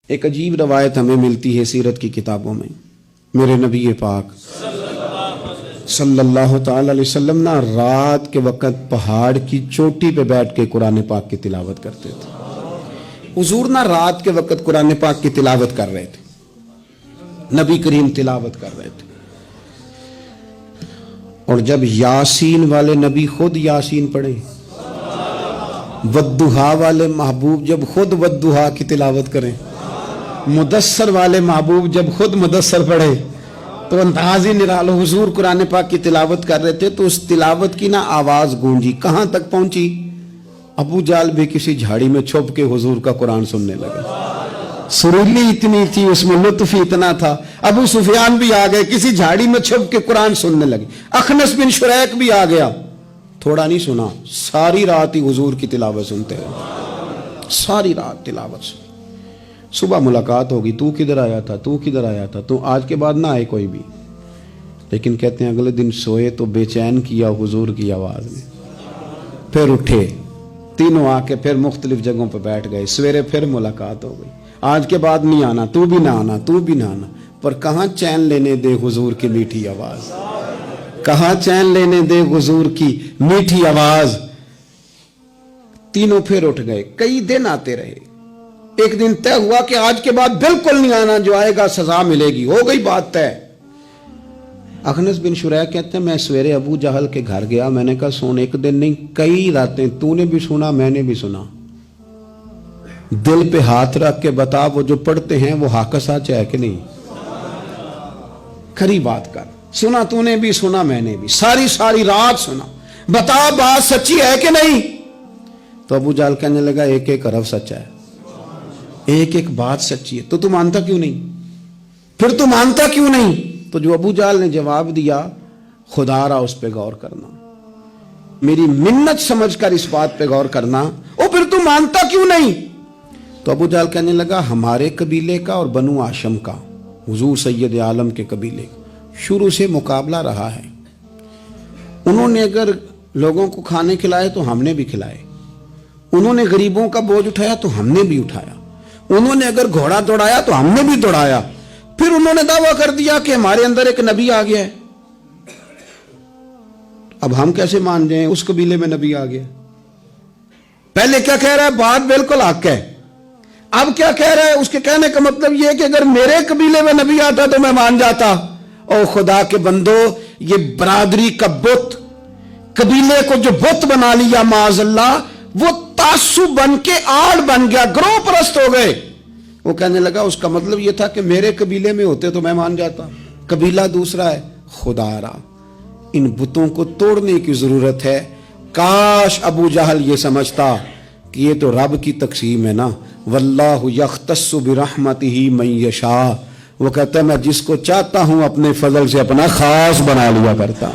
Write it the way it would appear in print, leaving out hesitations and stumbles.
ایک عجیب روایت ہمیں ملتی ہے سیرت کی کتابوں میں. میرے نبی پاک صلی اللہ تعالی علیہ وسلم نا رات کے وقت پہاڑ کی چوٹی پہ بیٹھ کے قرآن پاک کی تلاوت کرتے تھے. حضور نا رات کے وقت قرآن پاک کی تلاوت کر رہے تھے. نبی کریم تلاوت کر رہے تھے اور جب یاسین والے نبی خود یاسین پڑھے، والضحیٰ والے محبوب جب خود والضحیٰ کی تلاوت کریں، مدثر والے محبوب جب خود مدثر پڑھے تو انداز ہی نرالو. حضور قرآن پاک کی تلاوت کر رہے تھے تو اس تلاوت کی نا آواز گونجی. کہاں تک پہنچی؟ ابو جہل بھی کسی جھاڑی میں چھپ کے حضور کا قرآن سننے لگے. سریلی اتنی تھی، اس میں لطف اتنا تھا. ابو سفیان بھی آ گئے، کسی جھاڑی میں چھپ کے قرآن سننے لگے. اخنس بن شریک بھی آ گیا. تھوڑا نہیں سنا، ساری رات ہی حضور کی تلاوت سنتے رہے. ساری رات تلاوت سن. صبح ملاقات ہوگی، تو کدھر آیا تھا، تو کدھر آیا تھا، تو آج کے بعد نہ آئے کوئی بھی. لیکن کہتے ہیں اگلے دن سوئے تو بے چین کیا حضور کی آواز نے. پھر اٹھے، تینوں آ کے پھر مختلف جگہوں پہ بیٹھ گئے. سویرے پھر ملاقات ہو گئی. آج کے بعد نہیں آنا، تو بھی نہ آنا، تو بھی نہ آنا. پر کہاں چین لینے دے حضور کی میٹھی آواز، کہاں چین لینے دے حضور کی میٹھی آواز. تینوں پھر اٹھ گئے. کئی دن آتے رہے. ایک دن طے ہوا کہ آج کے بعد بالکل نہیں آنا، جو آئے گا سزا ملے گی. ہو گئی بات طے. اخنس بن شریک کہتے ہیں میں سویرے ابو جہل کے گھر گیا. میں نے کہا سن، ایک دن نہیں کئی راتیں تو نے بھی سنا، میں نے بھی سنا. دل پہ ہاتھ رکھ کے بتا وہ جو پڑھتے ہیں وہ حق سچ ہے کہ نہیں؟ کھری بات کر. سنا تو نے بھی، سنا میں نے بھی، ساری رات سنا. بتا بات سچی ہے کہ نہیں؟ تو ابو جہل کہنے لگا ایک ایک حرف سچا ہے، ایک ایک بات سچی ہے. تو تم مانتا کیوں نہیں؟ پھر تو مانتا کیوں نہیں؟ تو جو ابو جہل نے جواب دیا، خدا را اس پہ غور کرنا، میری منت سمجھ کر اس بات پہ غور کرنا. او پھر تو مانتا کیوں نہیں؟ تو ابو جہل کہنے لگا ہمارے قبیلے کا اور بنو ہاشم کا، حضور سید عالم کے قبیلے کا شروع سے مقابلہ رہا ہے. انہوں نے اگر لوگوں کو کھانے کھلائے تو ہم نے بھی کھلائے. انہوں نے غریبوں کا بوجھ اٹھایا تو ہم نے بھی اٹھایا. انہوں نے اگر گھوڑا دوڑایا تو ہم نے بھی دوڑایا. پھر انہوں نے دعویٰ کر دیا کہ ہمارے اندر ایک نبی آ گیا ہے. اب ہم کیسے مان جائیں اس قبیلے میں نبی آ گیا؟ پہلے کیا کہہ رہا ہے؟ بات بالکل حق ہے. اب کیا کہہ رہا ہے؟ اس کے کہنے کا مطلب یہ کہ اگر میرے قبیلے میں نبی آتا تو میں مان جاتا. او خدا کے بندو، یہ برادری کا بت، قبیلے کو جو بت بنا لیا معاذ اللہ، وہ تعصب بن کے آڑ بن گیا، گروہ پرست ہو گئے. وہ کہنے لگا اس کا مطلب یہ تھا کہ میرے قبیلے میں ہوتے تو میں مان جاتا. قبیلہ دوسرا ہے. خدا را ان بتوں کو توڑنے کی ضرورت ہے. کاش ابو جہل یہ سمجھتا کہ یہ تو رب کی تقسیم ہے نا، واللہ یختص برحمتہ من یشاء. وہ کہتا ہے میں جس کو چاہتا ہوں اپنے فضل سے اپنا خاص بنا لیا کرتا.